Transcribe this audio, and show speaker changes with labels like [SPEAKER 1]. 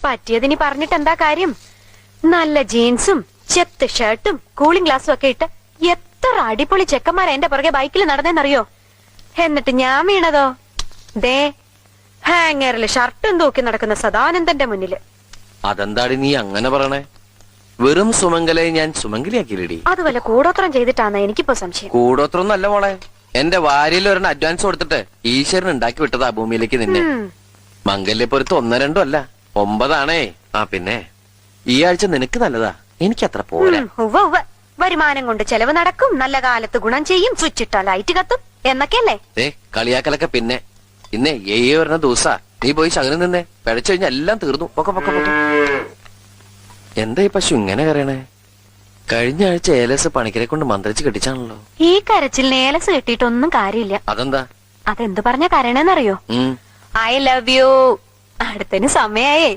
[SPEAKER 1] പറ്റിയതിനി പറഞ്ഞിട്ട് എന്താ കാര്യം? നല്ല ജീൻസും ചെത്ത് ഷർട്ടും കൂളിംഗ് ഗ്ലാസും ഒക്കെ ഇട്ട് എത്ര അടിപൊളി ചെക്കന്മാരാ എന്റെ പുറകെ ബൈക്കിൽ നടന്നേന്നറിയോ? എന്നിട്ട് ഞാൻ വീണതോ ദേ ഹാങ്ങറില് ഷർട്ടും തൂക്കി നടക്കുന്ന സദാനന്ദന്റെ മുന്നില്.
[SPEAKER 2] അതെന്താടി നീ അങ്ങനെ പറയണേ? വെറും സുമംഗലെ ഞാൻ സുമംഗലിയാക്കിയില്ലടി.
[SPEAKER 1] അത് വല്ല കൂടോത്രം ചെയ്തിട്ടാന്ന് എനിക്കിപ്പോ സംശയം.
[SPEAKER 2] കൂടോത്രം നല്ല മോളെ, എന്റെ വാരിയിൽ ഒരെണ്ണം അഡ്വാൻസ് കൊടുത്തിട്ട് ഈശ്വരൻ ഉണ്ടാക്കി വിട്ടതാ ഭൂമിയിലേക്ക് നിന്നെ. മംഗല്യപ്പൊരുത്ത് 1, 2 അല്ല 9 ആ പിന്നെ ഈ ആഴ്ച നിനക്ക് നല്ലതാ, എനിക്ക് അത്ര പോരാ.
[SPEAKER 1] വരുമാനം കൊണ്ട് ചെലവ് നടക്കും, നല്ല കാലത്ത് ഗുണം ചെയ്യും, സ്വിച്ച് ഇട്ടാ ലൈറ്റ് കത്തും എന്നൊക്കെയല്ലേ?
[SPEAKER 2] കളിയാക്കലൊക്കെ പിന്നെ. ഇന്നേ വരുന്ന ദിവസാ, നീ പോയി ശകനം നിന്നേ. പിഴച്ചു കഴിഞ്ഞാൽ എല്ലാം തീർന്നു. പൊക്കെ. എന്താ ഈ പശു ഇങ്ങനെ കരയണേ? കഴിഞ്ഞ ആഴ്ച ഏലസ് പണിക്കരെ കൊണ്ട് മന്ത്രിച്ച് കെട്ടിച്ചാണല്ലോ.
[SPEAKER 1] ഈ കരച്ചിൽ ഏലസ് കെട്ടിയിട്ടൊന്നും കാര്യമില്ല.
[SPEAKER 2] അതെന്താ?
[SPEAKER 1] അതെന്ത് പറഞ്ഞ കരയണെന്നറിയോ? I love you. അടുത്തതിന് സമയായേ.